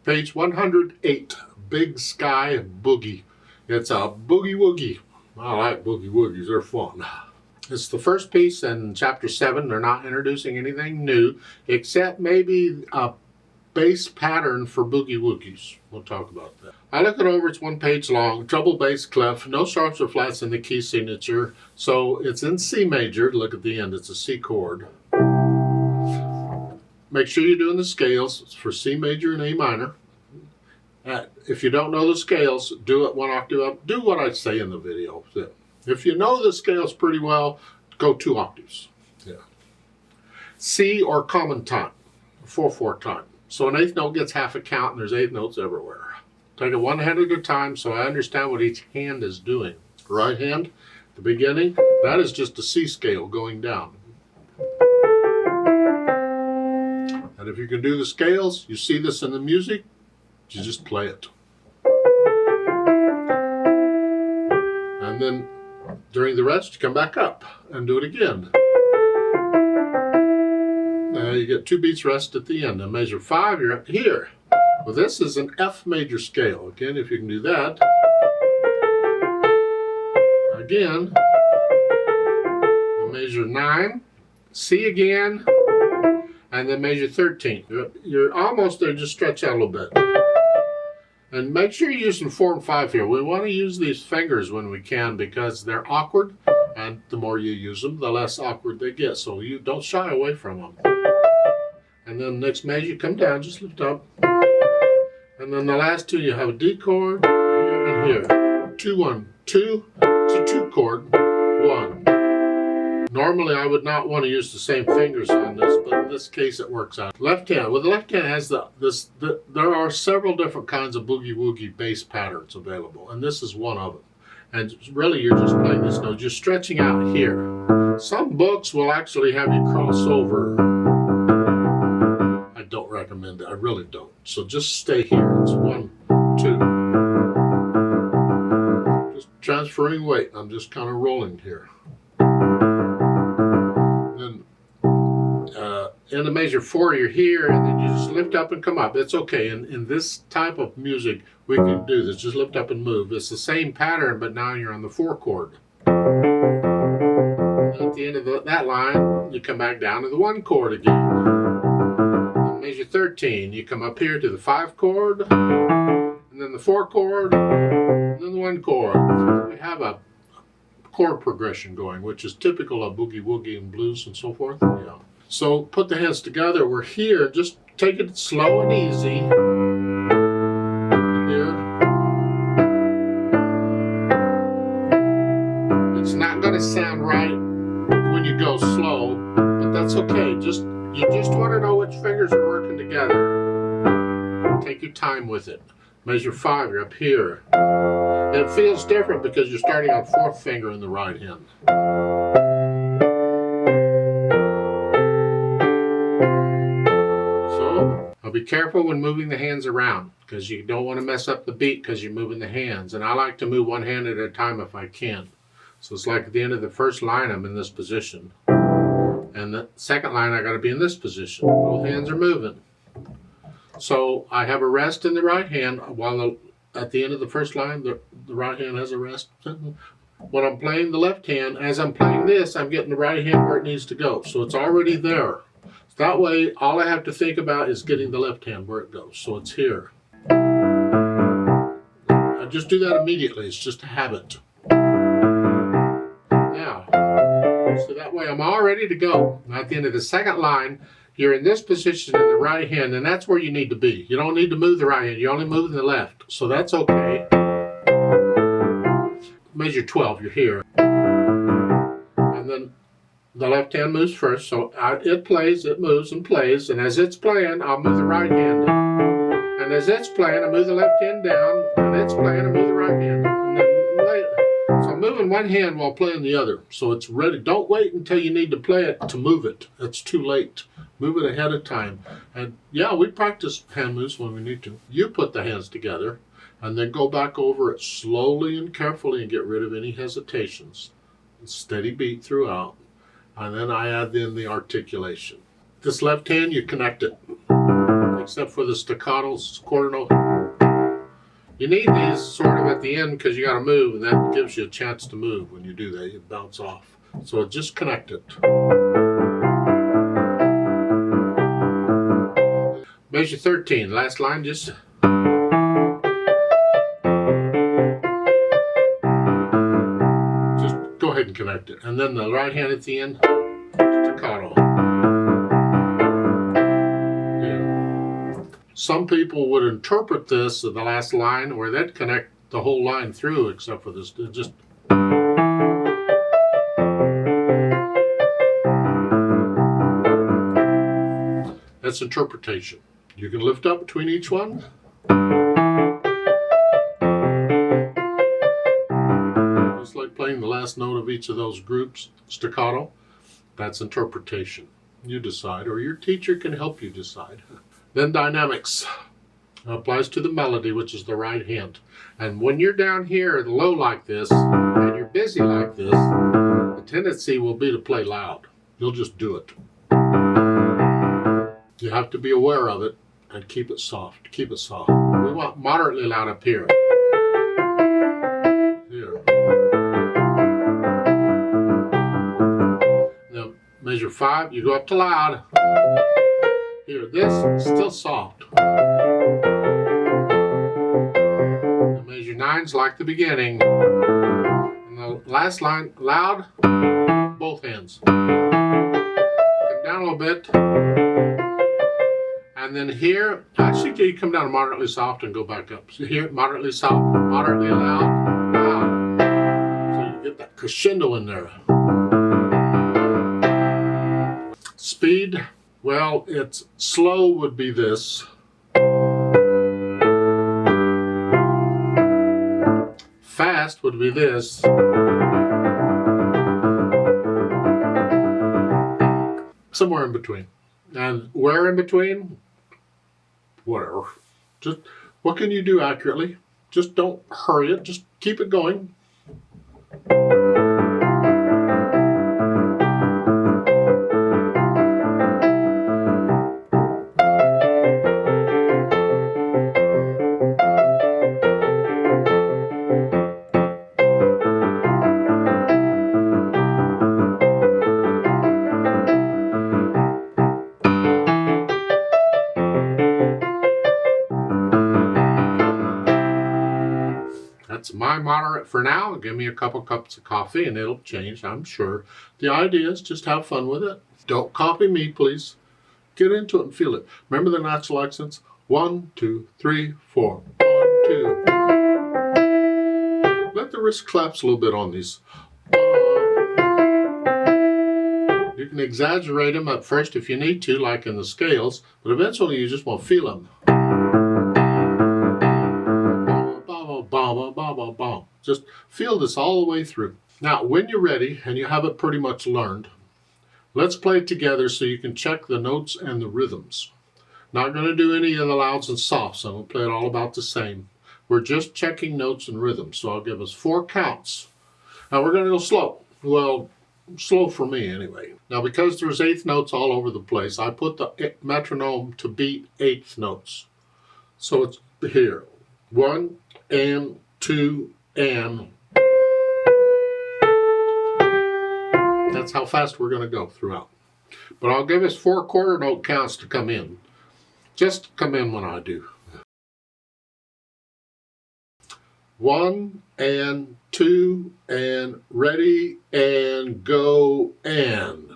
Page 108, Big Sky Boogie. It's a boogie woogie. I like boogie woogies, they're fun. It's the first piece in chapter 7. They're not introducing anything new, except maybe a bass pattern for boogie woogies. We'll talk about that. I look it over, it's 1 page long, treble bass clef, no sharps or flats in the key signature. So it's in C major, look at the end, it's a C chord. Make sure you're doing the scales. It's for C major and A minor. If you don't know the scales, do it 1 octave up. Do what I say in the video. If you know the scales pretty well, go 2 octaves. Yeah. C or common time, 4/4 time. So an eighth note gets half a count, and there's 8 notes everywhere. Take it 1 hand at a time so I understand what each hand is doing. Right hand, the beginning, that is just a C scale going down. And if you can do the scales, you see this in the music, you just play it. And then during the rest, you come back up and do it again. Now you get 2 beats rest at the end. And measure 5, you're up here. Well, this is an F major scale. Again, if you can do that. Again. Measure 9, C again. And then measure 13. You're almost there, just stretch out a little bit. And make sure you're using 4 and 5 here. We want to use these fingers when we can because they're awkward, and the more you use them, the less awkward they get. So you don't shy away from them. And then next measure, come down, just lift up. And then the last 2, you have a D chord, here and here. 2, 1, 2, it's a 2 chord, 1. Normally, I would not want to use the same fingers on this, but in this case, it works out. Left hand. Well, the left hand has there are several different kinds of boogie woogie bass patterns available, and this is one of them. And really, you're just playing this note. You're stretching out here. Some books will actually have you cross over. I don't recommend it. I really don't. So just stay here. It's 1, 2. Just transferring weight. I'm just kind of rolling here. In the measure 4, you're here, and then you just lift up and come up. It's okay. In this type of music, we can do this. Just lift up and move. It's the same pattern, but now you're on the 4 chord. At the end of that line, you come back down to the 1 chord again. In measure 13, you come up here to the 5 chord, and then the 4 chord, and then the 1 chord. We have a chord progression going, which is typical of boogie woogie and blues and so forth. Yeah. So put the hands together. We're here. Just take it slow and easy. Here. It's not going to sound right when you go slow, but that's okay. You just want to know which fingers are working together. Take your time with it. Measure 5. You're up here. It feels different because you're starting on 4th finger in the right hand. Be careful when moving the hands around because you don't want to mess up the beat because you're moving the hands. And I like to move 1 hand at a time if I can. So it's like at the end of the first line, I'm in this position. And the second line, I got to be in this position. Both hands are moving. So I have a rest in the right hand while at the end of the first line, the right hand has a rest. When I'm playing the left hand, as I'm playing this, I'm getting the right hand where it needs to go. So it's already there. That way, all I have to think about is getting the left hand where it goes. So it's here. I just do that immediately. It's just a habit. Now, so that way I'm all ready to go. Now, at the end of the second line, you're in this position in the right hand, and that's where you need to be. You don't need to move the right hand. You only move the left. So that's okay. Measure 12, you're here. And then the left hand moves first, so it plays, it moves and plays, and as it's playing, I'll move the right hand down. And as it's playing, I move the left hand down, and it's playing, I move the right hand. And then so I'm moving 1 hand while playing the other, so it's ready. Don't wait until you need to play it to move it. It's too late. Move it ahead of time. And yeah, we practice hand moves when we need to. You put the hands together, and then go back over it slowly and carefully and get rid of any hesitations. Steady beat throughout. And then I add in the articulation. This left hand, you connect it. except for the staccatos, quarter note. You need these sort of at the end because you got to move, and that gives you a chance to move. When you do that, you bounce off. So just connect it. Measure 13, last line, just go ahead and connect it. And then the right hand at the end, staccato. Yeah. Some people would interpret this as the last line where they'd connect the whole line through except for this. Just that's interpretation. You can lift up between each one. Just like playing the last note of each of those groups, staccato. That's interpretation. You decide, or your teacher can help you decide. Then dynamics. Applies to the melody, which is the right hand. And when you're down here low like this, and you're busy like this, the tendency will be to play loud. You'll just do it. You have to be aware of it and keep it soft. Keep it soft. We want moderately loud up here. Here. Now measure 5, you go up to loud. Here, this is still soft. Now measure 9's like the beginning. And the last line, loud, both hands. Come down a little bit. And then here, actually you come down to moderately soft and go back up. So here, moderately soft, moderately loud, loud. So you get that crescendo in there. Speed, well, it's slow would be this. Fast would be this. Somewhere in between. And where in between? Whatever. Just what can you do accurately? Just don't hurry it. Just keep it going. That's my moderate for now. Give me a couple cups of coffee and it'll change, I'm sure. The idea is just have fun with it. Don't copy me, please. Get into it and feel it. Remember the natural accents? 1, 2, 3, 4. 1, 2. Let the wrist claps a little bit on these. You can exaggerate them at first if you need to, like in the scales, but eventually you just won't feel them. Just feel this all the way through. Now, when you're ready and you have it pretty much learned, let's play it together so you can check the notes and the rhythms. Not going to do any of the louds and softs. I'm going to play it all about the same. We're just checking notes and rhythms. So I'll give us 4 counts. Now we're going to go slow. Well, slow for me anyway. Now because there's 8th notes all over the place, I put the metronome to beat 8th notes. So it's here. 1 and 2 and. That's how fast we're going to go throughout. But I'll give us 4 quarter note counts to come in. Just come in when I do. 1 and 2 and ready and go and.